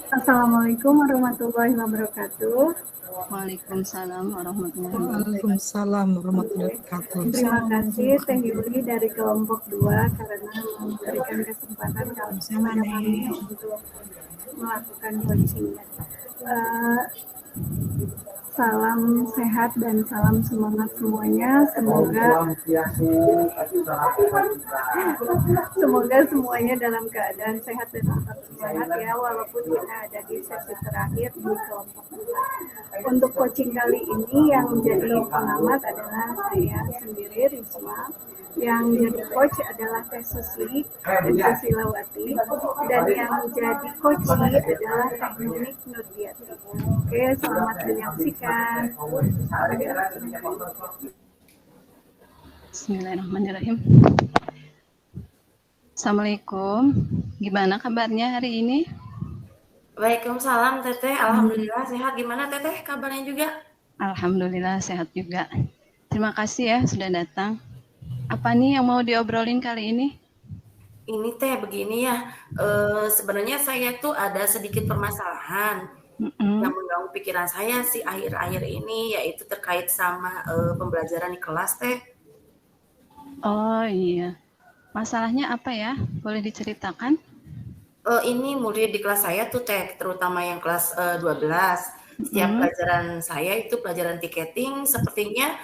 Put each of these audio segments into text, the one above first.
Assalamualaikum warahmatullahi wabarakatuh. Waalaikumsalam warahmatullahi wabarakatuh. Waalaikumsalam warahmatullahi wabarakatuh. Terima kasih Teh Yuli dari kelompok 2 karena memberikan kesempatan kepada kami untuk melakukan coaching. Salam sehat dan salam semangat semuanya. Semoga semuanya dalam keadaan sehat dan tetap semangat ya, walaupun kita ada di sesi terakhir di kelompok 2. Untuk coaching kali ini yang menjadi pengamat adalah saya sendiri, Risma. Yang jadi coach adalah Teh Susi dan Susilawati, dan yang menjadi coach adalah Teh Nunik Nurdiati. Oke, selamat menyaksikan. Bismillahirrahmanirrahim. Assalamualaikum. Gimana kabarnya hari ini? Waalaikumsalam Teteh. Alhamdulillah sehat. Gimana Teteh kabarnya juga? Alhamdulillah sehat juga. Terima kasih ya sudah datang. Apa nih yang mau diobrolin kali ini? Ini Teh begini ya. Sebenarnya saya tuh ada sedikit permasalahan yang mengganggu pikiran saya sih akhir-akhir ini, yaitu terkait sama pembelajaran di kelas Teh. Oh iya. Masalahnya apa ya? Boleh diceritakan? Ini murid di kelas saya tuh Teh, terutama yang kelas 12. Setiap pelajaran saya itu pelajaran tiketing, sepertinya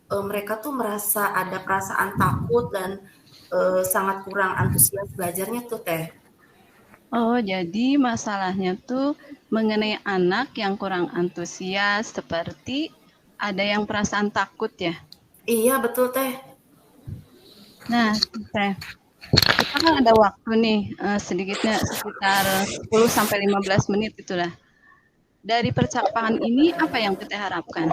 mereka tuh merasa ada perasaan takut dan sangat kurang antusias belajarnya tuh Teh. Oh, jadi masalahnya tuh mengenai anak yang kurang antusias, seperti ada yang perasaan takut ya? Iya, betul Teh. Nah, Teh, kita kan ada waktu nih, sedikitnya sekitar 10-15 menit itulah. Dari percakapan ini, apa yang kita harapkan?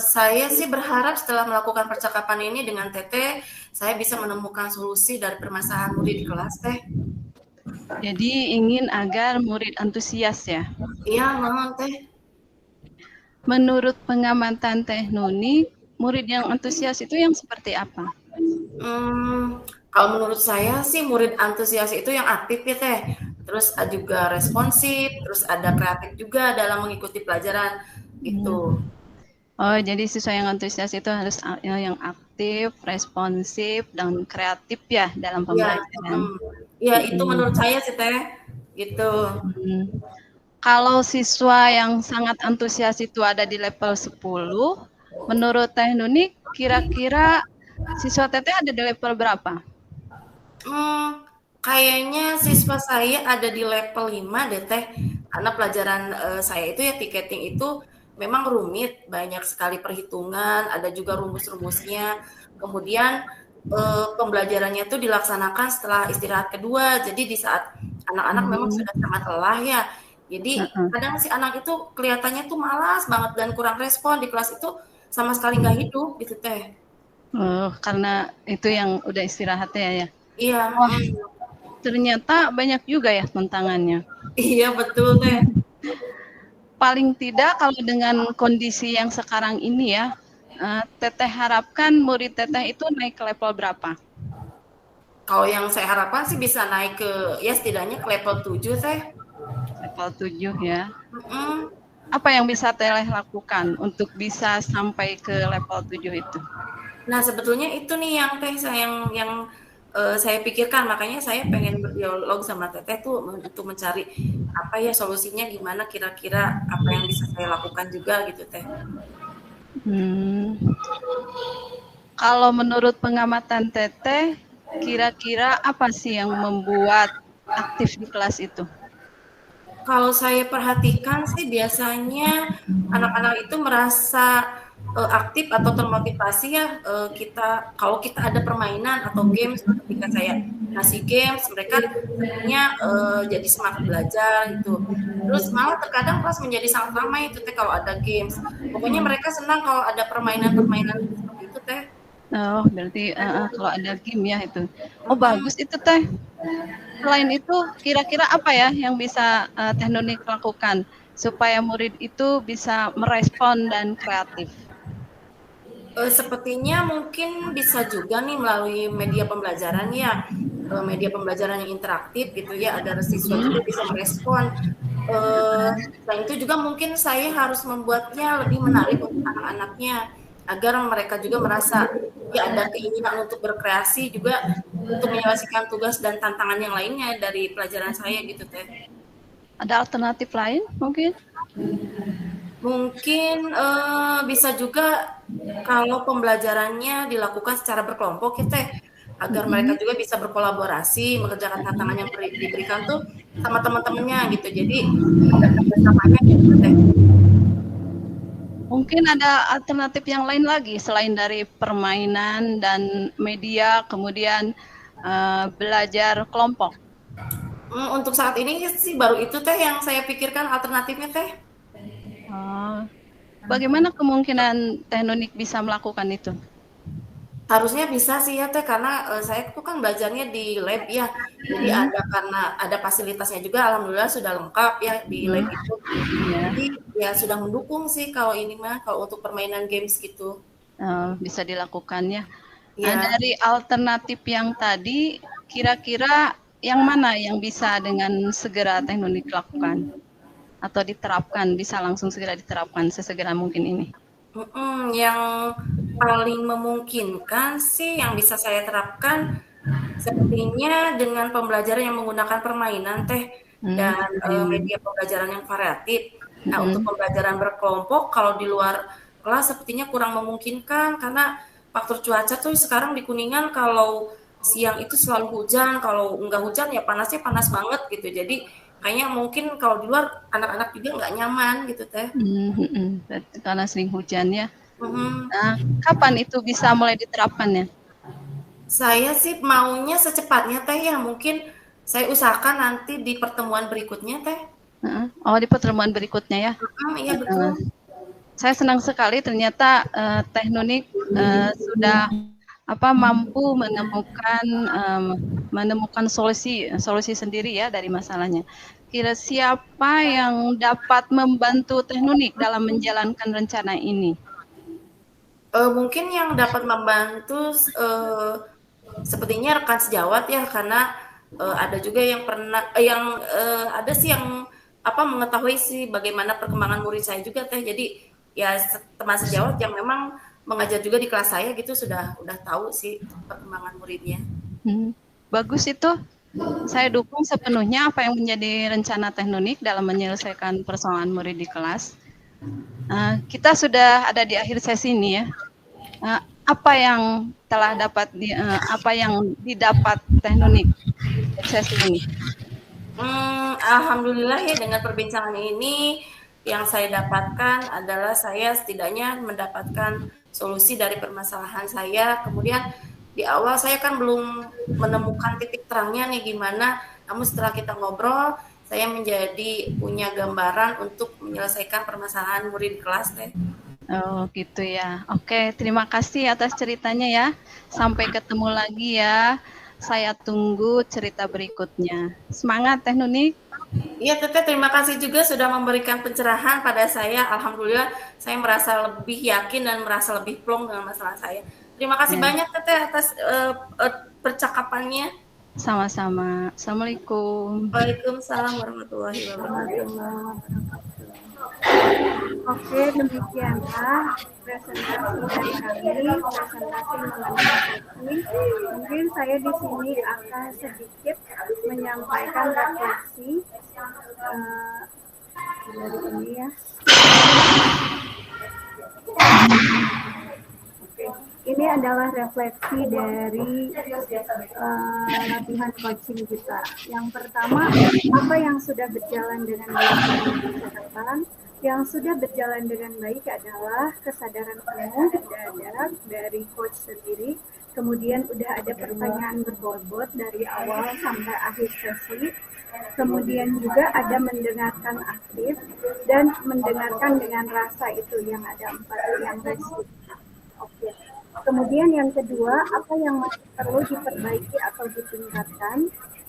Saya sih berharap setelah melakukan percakapan ini dengan Teteh, saya bisa menemukan solusi dari permasalahan murid di kelas Teh. Jadi ingin agar murid antusias ya? Iya, mohon Teh. Menurut pengamatan Teh Nuni, murid yang antusias itu yang seperti apa? Kalau menurut saya sih murid antusias itu yang aktif ya Teh. Terus juga responsif, terus ada kreatif juga dalam mengikuti pelajaran gitu. Oh, jadi siswa yang antusias itu harus yang aktif, responsif, dan kreatif ya dalam pembelajaran. Iya, itu menurut saya sih Teh. Gitu. Kalau siswa yang sangat antusias itu ada di level 10, menurut Teh Nuni, kira-kira siswa Teteh ada di level berapa? Kayaknya siswa saya ada di level 5 deh Teh. Karena pelajaran saya itu ya tiketing itu memang rumit, banyak sekali perhitungan, ada juga rumus-rumusnya. Kemudian pembelajarannya itu dilaksanakan setelah istirahat kedua. Jadi di saat anak-anak memang sudah sangat lelah ya. Jadi kadang si anak itu kelihatannya tuh malas banget dan kurang respon di kelas itu sama sekali nggak hidup gitu Teh. Oh, karena itu yang udah istirahatnya ya. Iya. Wah, ternyata banyak juga ya tantangannya. Iya betul Teh. Paling tidak kalau dengan kondisi yang sekarang ini ya, Teteh harapkan murid Teteh itu naik ke level berapa? Kalau yang saya harapkan sih bisa naik ke ya setidaknya ke level 7 Teh. Level 7 ya. Apa yang bisa Teteh lakukan untuk bisa sampai ke level 7 itu? Nah, sebetulnya itu nih yang Teh yang saya pikirkan, makanya saya pengen berdialog sama Teteh tuh untuk mencari apa ya solusinya, gimana kira-kira apa yang bisa saya lakukan juga gitu Teh. Kalau menurut pengamatan Teteh, kira-kira apa sih yang membuat aktif di kelas itu? Kalau saya perhatikan sih biasanya anak-anak itu merasa aktif atau termotivasi ya kalau kita ada permainan atau games ketika saya ngasih games mereka sebenarnya jadi semangat belajar gitu. Terus malah terkadang kelas menjadi sangat ramai itu Teh kalau ada games. Pokoknya mereka senang kalau ada permainan-permainan seperti itu Teh. Oh, berarti kalau ada game ya itu. Oh, bagus itu Teh. Selain itu, kira-kira apa ya yang bisa Teh Nuni lakukan supaya murid itu bisa merespon dan kreatif? Sepertinya mungkin bisa juga nih melalui media pembelajaran ya. media pembelajaran yang interaktif gitu ya, ada siswa juga bisa merespon. Selain itu juga mungkin saya harus membuatnya lebih menarik untuk anak-anaknya agar mereka juga merasa ya ada keinginan untuk berkreasi juga untuk menyelesaikan tugas dan tantangan yang lainnya dari pelajaran saya gitu Teh. Ada alternatif lain mungkin? Mungkin bisa juga kalau pembelajarannya dilakukan secara berkelompok ya Teh, agar mereka juga bisa berkolaborasi mengerjakan tantangan yang diberikan tuh sama teman-temannya gitu. Jadi ada kerjasamanya gitu Teh. Mungkin ada alternatif yang lain lagi selain dari permainan dan media, kemudian belajar kelompok. Untuk saat ini sih baru itu Teh yang saya pikirkan alternatifnya Teh. Bagaimana kemungkinan Teknonik bisa melakukan itu? Harusnya bisa sih ya Teh, karena saya tuh kan belajarnya di lab ya. Jadi karena ada fasilitasnya juga alhamdulillah sudah lengkap ya di lab itu. Jadi ya sudah mendukung sih kalau ini mah kalau untuk permainan games gitu. Bisa dilakukan ya. Ya. Dari alternatif yang tadi, kira-kira yang mana yang bisa dengan segera Teknonik lakukan? Atau diterapkan, bisa langsung segera diterapkan sesegera mungkin ini? Yang paling memungkinkan sih yang bisa saya terapkan sepertinya dengan pembelajaran yang menggunakan permainan Teh dan media pembelajaran yang variatif. Nah, untuk pembelajaran berkelompok kalau di luar kelas sepertinya kurang memungkinkan karena faktor cuaca tuh sekarang di Kuningan kalau siang itu selalu hujan, kalau enggak hujan ya panasnya panas banget gitu. Jadi kayaknya mungkin kalau di luar anak-anak juga nggak nyaman gitu Teh. Karena sering hujan ya. Mhm. Nah, kapan itu bisa mulai diterapkannya? Saya sih maunya secepatnya Teh ya, mungkin saya usahakan nanti di pertemuan berikutnya Teh. Oh, di pertemuan berikutnya ya. Iya betul. Saya senang sekali ternyata Teknonik sudah mampu menemukan solusi sendiri ya dari masalahnya. Kira siapa yang dapat membantu Teknonik dalam menjalankan rencana ini? Mungkin yang dapat membantu sepertinya rekan sejawat ya, karena ada juga yang ada sih yang mengetahui sih bagaimana perkembangan murid saya juga Teh. Jadi ya teman sejawat yang memang mengajar juga di kelas saya gitu udah tahu sih perkembangan muridnya. Bagus itu. Saya dukung sepenuhnya apa yang menjadi rencana Teknonik dalam menyelesaikan persoalan murid di kelas. Kita sudah ada di akhir sesi ini ya. Apa yang didapat Teknonik dari sesi ini? Alhamdulillah ya dengan perbincangan ini yang saya dapatkan adalah saya setidaknya mendapatkan solusi dari permasalahan saya. Kemudian di awal saya kan belum menemukan titik terangnya nih gimana, namun setelah kita ngobrol saya menjadi punya gambaran untuk menyelesaikan permasalahan murid kelas Teh. Oh gitu ya. Oke, terima kasih atas ceritanya ya. Sampai ketemu lagi ya. Saya tunggu cerita berikutnya. Semangat Teknonik. Iya Teteh, terima kasih juga sudah memberikan pencerahan pada saya. Alhamdulillah saya merasa lebih yakin dan merasa lebih plong dengan masalah saya. Terima kasih banyak Teteh atas percakapannya. Sama-sama. Assalamualaikum. Waalaikumsalam warahmatullahi wabarakatuh. Oke, demikianlah presentasi dari kami, presentasi mengenai seksi. Mungkin saya di sini akan sedikit menyampaikan refleksi dari ini ya. Ini adalah refleksi dari latihan coaching kita. Yang pertama, apa yang sudah berjalan dengan baik? Yang sudah berjalan dengan baik adalah kesadaran penuh dari coach sendiri. Kemudian udah ada pertanyaan berbobot dari awal sampai akhir sesi. Kemudian juga ada mendengarkan aktif dan mendengarkan dengan rasa itu yang ada 4 yang resiko. Oke. Kemudian yang kedua, apa yang masih perlu diperbaiki atau ditingkatkan,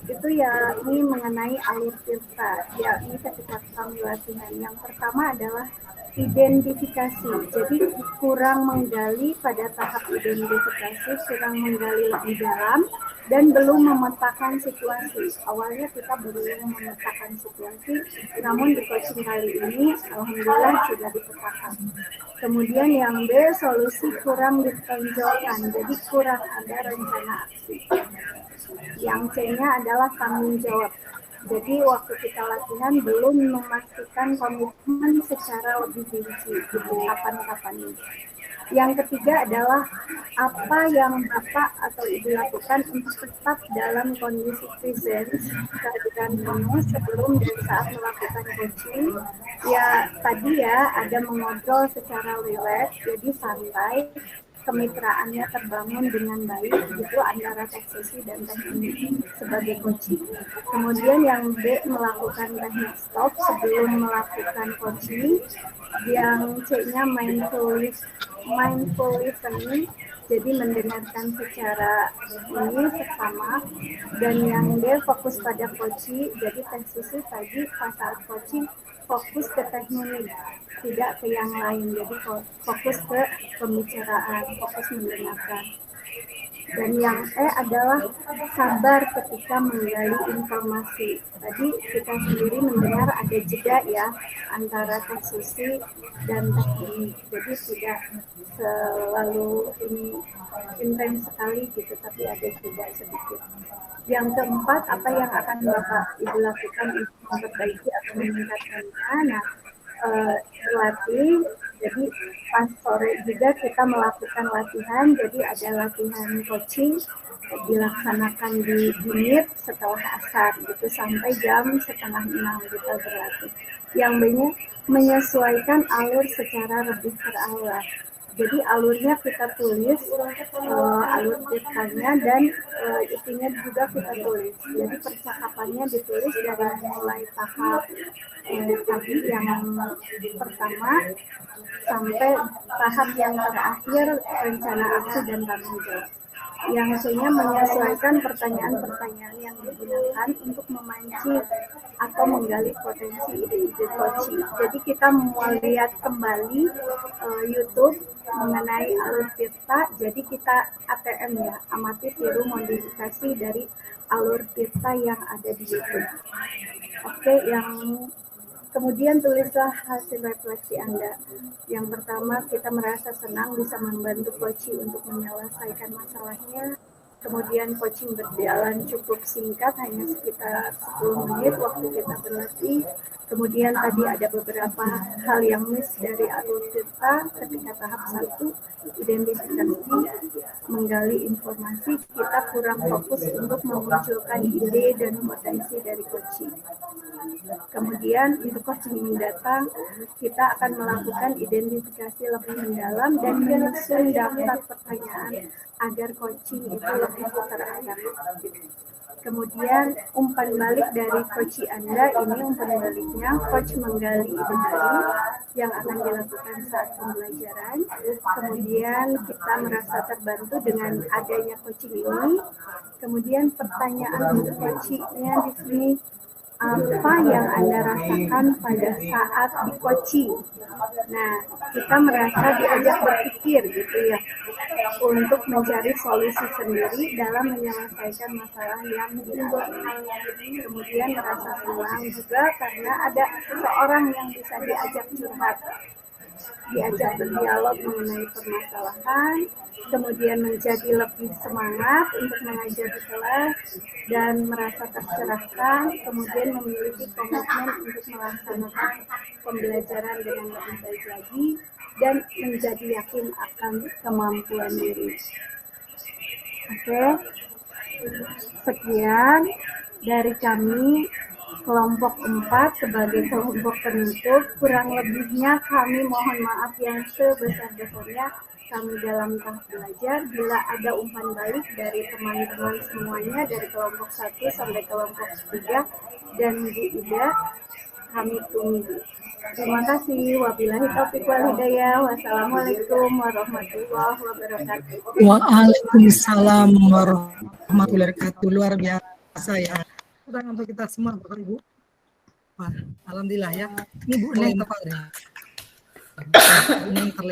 itu ya ini mengenai alur filter. Ya ini ketika kami latihan. Yang pertama adalah identifikasi. Jadi kurang menggali pada tahap identifikasi, kurang menggali lebih dalam, dan belum memetakan situasi. Awalnya kita belum memetakan situasi, namun di coaching kali ini, alhamdulillah sudah dipetakan. Kemudian yang B, solusi kurang ditonjolkan, jadi kurang ada rencana aksi. Yang C-nya adalah tanggung jawab. Jadi waktu kita latihan belum memastikan komitmen secara lebih rinci, gitu, kapan-kapan ini. Yang ketiga adalah apa yang Bapak atau Ibu lakukan untuk tetap dalam kondisi presence, kehadiran penuh sebelum dan saat melakukan coaching. Ya tadi ya ada mengobrol secara rileks, jadi santai, kemitraannya terbangun dengan baik gitu antara teknisi dan teknik sebagai coaching. Kemudian yang B, melakukan teknik stop sebelum melakukan coaching. Yang C-nya mindful listening, jadi mendengarkan secara ini seksama. Dan yang D, fokus pada coaching, jadi teknisi tadi pas saat coaching fokus ke teknik, tidak ke yang lain, jadi fokus ke pembicaraan, fokus mendengarkan. Dan yang E adalah sabar ketika menggali informasi. Tadi kita sendiri mendengar ada jeda ya antara teknisi dan teknik, jadi tidak selalu ini intens sekali gitu, tapi ada jeda sedikit. Yang keempat, apa yang akan Bapak Ibu lakukan untuk memperbaiki atau meningkatkannya? Nah, berlatih, jadi pas sore juga kita melakukan latihan, jadi ada latihan coaching dilaksanakan di unit setelah asar gitu sampai jam 5:30 kita berlatih. Yang B-nya menyesuaikan alur secara lebih teratur. Jadi alurnya kita tulis, alur ceritanya dan isinya juga kita tulis. Jadi percakapannya ditulis dari mulai tahap tadi yang pertama sampai tahap yang terakhir rencana aksi dan tanggung jawab. Yang C-nya menyesuaikan pertanyaan-pertanyaan yang digunakan untuk memancing atau menggali potensi ide-ide coaching. Jadi kita mau lihat kembali YouTube mengenai alur Tirta, jadi kita ATM ya, amati tiru modifikasi dari alur Tirta yang ada di YouTube. Oke, yang kemudian tulislah hasil refleksi Anda. Yang pertama, kita merasa senang bisa membantu coaching untuk menyelesaikan masalahnya. Kemudian coaching berjalan cukup singkat, hanya sekitar 10 menit waktu kita berlatih. Kemudian tadi ada beberapa hal yang miss dari alur kita ketika tahap 1, identifikasi, menggali informasi, kita kurang fokus untuk memunculkan ide dan potensi dari coaching. Kemudian untuk coaching mendatang, kita akan melakukan identifikasi lebih mendalam dan menyusun daftar pertanyaan agar coaching itu lebih terarah. Kemudian umpan balik dari coach Anda, ini umpan baliknya, coach menggali ide baru yang akan dilakukan saat pembelajaran. Kemudian kita merasa terbantu dengan adanya coaching ini. Kemudian pertanyaan untuk coachingnya di sini, apa yang Anda rasakan pada saat di coaching? Nah, kita merasa diajak berpikir gitu ya, untuk mencari solusi sendiri dalam menyelesaikan masalah yang dialami. Kemudian merasa senang juga karena ada seseorang yang bisa diajak curhat, diajak berdialog mengenai permasalahan, kemudian menjadi lebih semangat untuk mengajar di kelas dan merasa tercerahkan, kemudian memiliki komitmen untuk melaksanakan pembelajaran dengan lebih baik lagi dan menjadi yakin akan kemampuan diri. Oke, sekian dari kami kelompok 4 sebagai kelompok penutup. Kurang lebihnya kami mohon maaf yang sebesar-besarnya kami dalam tahap belajar. Bila ada umpan balik dari teman-teman semuanya dari kelompok 1 sampai kelompok 3 dan Bu Ida, kami tunggu. Terima kasih. Wabillahi taufiq wal hidayah. Wassalamualaikum warahmatullahi wabarakatuh. Waalaikumsalam warahmatullahi wabarakatuh. Luar biasa ya. Dan untuk kita semua Bapak Ibu. Wah, alhamdulillah ya. Ini Bu Neng tepat ya. Bu Neng terlihat